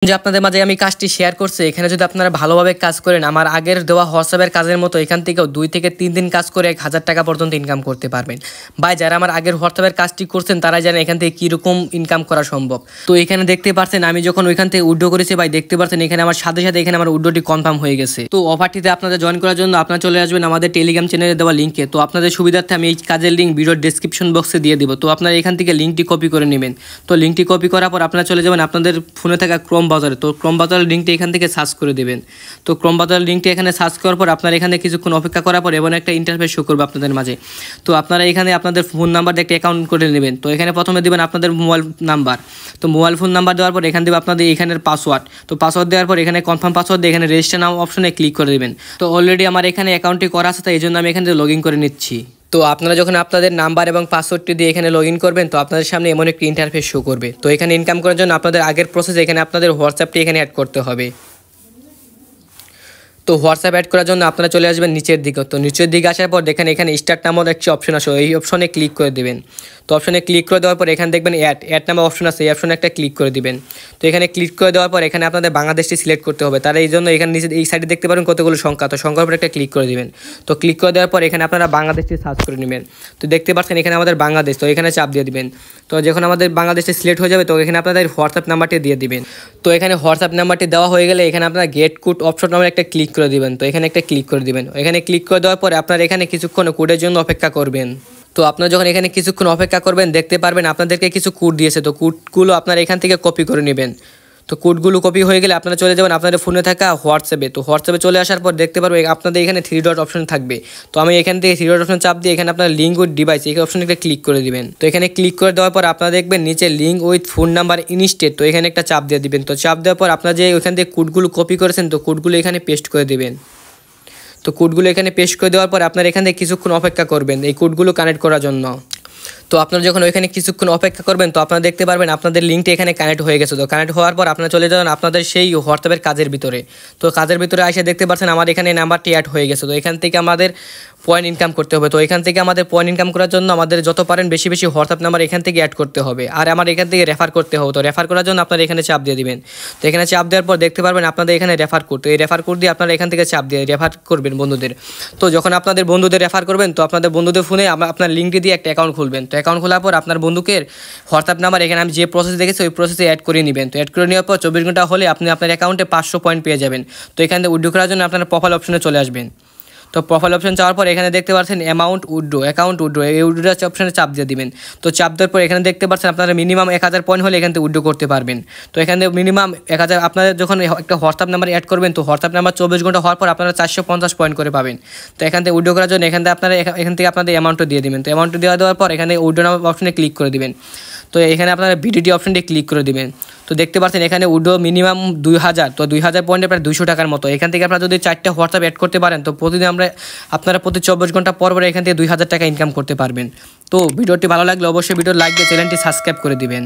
যে আপনাদের মাঝে আমি কাজটি শেয়ার করছি, এখানে যদি আপনারা ভালোভাবে কাজ করেন আমার আগের দেওয়া হোয়াটসঅ্যাপের কাজের মতো এখান থেকেও 2 থেকে 3 দিন কাজ করে 1000 টাকা পর্যন্ত ইনকাম করতে পারবেন। ভাই যারা আমার আগের হোয়াটসঅ্যাপের কাজটি করছেন তারাই জানেন এখান থেকে কীরকম ইনকাম করা সম্ভব। তো এখানে দেখতে পাচ্ছেন আমি যখন ওইখান থেকে উইথড্র করেছি ভাই দেখতে পাচ্ছেন এখানে আমার সাথে সাথে এখানে আমার উইথড্রটি কনফার্ম হয়ে গেছে। তো অফারটিতে আপনাদের জয়েন করার জন্য আপনারা চলে আসবেন আমাদের টেলিগ্রাম চ্যানেলে দেওয়া লিঙ্কে। তো আপনাদের সুবিধার্থে আমি এই কাজের লিঙ্ক ভিডিওর ডেসক্রিপশন বক্সে দিয়ে দিব। তো আপনারা এখান থেকে লিঙ্কটি কপি করে নেবেন। তো লিঙ্কটি কপি করার পর আপনারা চলে যাবেন আপনাদের ফোনে থাকা ক্রোম ব্রাউজারে। তো ক্রোম ব্রাউজারের লিঙ্কটি এখান থেকে সার্চ করে দেবেন। তো ক্রোম ব্রাউজারের লিঙ্কটি এখানে সার্চ করার পর আপনারা এখানে কিছুক্ষণ অপেক্ষা করার পর এবং একটা ইন্টারফেস শো করবে আপনাদের মাঝে। তো আপনারা এখানে আপনাদের ফোন নাম্বার দিয়ে একটা অ্যাকাউন্ট করে নেবেন। তো এখানে প্রথমে দেবেন আপনাদের মোবাইল নাম্বার। তো মোবাইল ফোন নাম্বার দেওয়ার পর এখানে দেবে আপনাদের এখানের পাসওয়ার্ড। তো পাসওয়ার্ড দেওয়ার পর এখানে কনফার্ম পাসওয়ার্ড দিয়ে এখানে রেজিস্টার নাও অপশনে ক্লিক করে দেবেন। তো অলরেডি আমার এখানে অ্যাকাউন্টটি করা আছে, তাই এই জন্য আমি এখানে লগ ইন করে নিচ্ছি। তো আপনারা যখন আপনাদের নাম্বার এবং পাসওয়ার্ডটি দিয়ে এখানে লগ ইন করবেন তো আপনাদের সামনে এমন একটি ইন্টারফেস শো করবে। তো এখানে ইনকাম করার জন্য আপনাদের আগের প্রসেস এখানে আপনাদের হোয়াটসঅ্যাপটি এখানে অ্যাড করতে হবে। তো হোয়াটসঅ্যাপ অ্যাড করার জন্য আপনারা চলে আসবেন নিচের দিকে। তো নিচের দিকে আসার পর দেখেন এখানে স্টার্ট নামক একটি অপশন আসে, এই অপশনে ক্লিক করে দেবেন। তো অপশনে ক্লিক করে দেওয়ার পর এখানে দেখবেন অ্যাড নামক অপশন আছে, এই অপশনে একটা ক্লিক করে দিবেন। তো এখানে ক্লিক করে দেওয়ার পর এখানে আপনাদের বাংলাদেশটি সিলেক্ট করতে হবে। তারা এই জন্য এখানে নিচে এই সাইডে দেখতে পারেন কতগুলো সংখ্যা, তো সংখ্যার উপর একটা ক্লিক করে দিবেন। তো ক্লিক করে দেওয়ার পর এখানে আপনারা বাংলাদেশটি সার্চ করে নেবেন। তো দেখতে পাচ্ছেন এখানে আমাদের বাংলাদেশ, তো এখানে চাপ দিয়ে দিবেন। তো যখন আমাদের বাংলাদেশটি সিলেক্ট হয়ে যাবে তো এখানে আপনাদের হোয়াটসঅ্যাপ নাম্বারটি দিয়ে দিবেন। তো এখানে হোয়াটসঅ্যাপ নাম্বারটি দেওয়া হয়ে গেলে এখানে আপনারা গেট কোড অপশন নামে একটা ক্লিক করে দিবেন। তো এখানে একটা ক্লিক করে দিবেন। এখানে ক্লিক করে দেওয়ার পরে আপনারা এখানে কিছুক্ষণ কোডের জন্য অপেক্ষা করবেন। তো আপনারা যখন এখানে কিছুক্ষণ অপেক্ষা করবেন দেখতে পারবেন আপনাদেরকে কিছু কোড দিয়েছে। তো কোডগুলো আপনারা এখান থেকে কপি করে নেবেন। তো কোডগুলো কপি হয়ে গেলে আপনারা চলে যাবেন আপনাদের ফোনে থাকা হোয়াটসঅ্যাপে। তো হোয়াটসঅ্যাপে চলে আসার পর দেখতে পারবেন আপনাদের এখানে 3 ডট অপশন থাকবে। তো আমি এখান থেকে 3 ডট অপশন চাপ দিয়ে এখানে আপনার লিঙ্ক উইথ ডিভাইস এই অপশনে একটা ক্লিক করে দিবেন। তো এখানে ক্লিক করে দেওয়ার পর আপনারা দেখবেন নিচে link with phone number instead, তো এখানে একটা চাপ দিয়ে দিবেন। তো চাপ দেওয়ার পর আপনারা যে ওইখান থেকে কোডগুলো কপি করেছেন তো কোডগুলো এখানে পেস্ট করে দেবেন। তো কোডগুলো এখানে পেস্ট করে দেওয়ার পর আপনারা এখান থেকে কিছুক্ষণ অপেক্ষা করবেন এই কোডগুলো কানেক্ট করার জন্য। তো আপনারা যখন ওইখানে কিছুক্ষণ অপেক্ষা করবেন তো আপনারা দেখতে পারবেন আপনাদের লিঙ্কটি এখানে কানেক্ট হয়ে গেছে। তো কানেক্ট হওয়ার পর আপনারা চলে যাবেন আপনাদের সেই হোয়াটসঅ্যাপের কাজের ভিতরে। তো কাজের ভিতরে এসে দেখতে পাচ্ছেন আমার এখানে নাম্বারটি অ্যাড হয়ে গেছে। তো এখান থেকে আমাদের পয়েন্ট ইনকাম করতে হবে। তো এখান থেকে আমাদের পয়েন্ট ইনকাম করার জন্য আমাদের যত পারেন বেশি বেশি হোয়াটসঅ্যাপ নাম্বার এখান থেকে অ্যাড করতে হবে। আর আমার এখান থেকে রেফার করতে হবে। তো রেফার করার জন্য আপনারা এখানে চাপ দিয়ে দিবেন। তো এখানে চাপ দেওয়ার পর দেখতে পারবেন আপনাদের এখানে রেফার কোড। তো এই রেফার কোড দিয়ে আপনারা এখান থেকে চাপ দিয়ে রেফার করবেন বন্ধুদের। তো যখন আপনাদের বন্ধুদের রেফার করবেন তো আপনাদের বন্ধুদের ফোনে আপনার লিঙ্কটি দিয়ে একটা অ্যাকাউন্ট খুলবেন। তো অ্যাকাউন্ট খোলার পর আপনার বন্ধুকে হোয়াটসঅ্যাপ নাম্বার এখানে আমি যে প্রসেস দেখেছি ওই প্রসেসে অ্যাড করে নেবেন। তো অ্যাড করে নেওয়ার পর 24 ঘন্টা হলে আপনি আপনার অ্যাকাউন্টে 500 পয়েন্ট পেয়ে যাবেন। তো এখান থেকে উইথড্র করার জন্য আপনার প্রোফাইল অপশনে চলে আসবেন। তো প্রোফাইল অপশন যাওয়ার পর এখানে দেখতে পাচ্ছেন অ্যামাউন্ট অ্যাকাউন্ট উইথড্র, এই উইথড্র অপশনে চাপ দিয়ে দিবেন। তো চাপ দেওয়ার পর এখানে দেখতে পাচ্ছেন আপনারা মিনিমাম 1000 পয়েন্ট হলে এখান থেকে উইথড্র করতে পারবেন। তো এখানে মিনিমাম 1000 আপনাদের যখন একটা হোয়াটসঅ্যাপ নাম্বার অ্যাড করবেন তো হোয়াটসঅ্যাপ নাম্বার 24 ঘন্টা হওয়ার পর আপনারা 450 পয়েন্ট করে পাবেন। তো এখান থেকে উইথড্র করার জন্য এখান থেকে আপনাদের অ্যামাউন্টটা দিয়ে দিবেন। তো অ্যামাউন্টটা দেওয়ার পর এখানে উইথড্র নাম্বার অপশনে ক্লিক করে দিবেন। তো এখানে আপনারা ভিডিটি অপশনটি ক্লিক করে দিবেন। তো দেখতে পাচ্ছেন এখানে উইথড্র মিনিমাম 2000, তো 2000 পয়েন্টে প্রায় 200 টাকার মতো। এখান থেকে আপনারা যদি 4টা হোয়াটসঅ্যাপ অ্যাড করতে পারেন তো প্রতিদিন আপনারা প্রতি 24 ঘন্টা পর এখান থেকে 2000 টাকা ইনকাম করতে পারবেন। তো ভিডিওটি ভালো লাগলে অবশ্যই ভিডিও লাইক দিয়ে চ্যানেলটি সাবস্ক্রাইব করে দিবেন।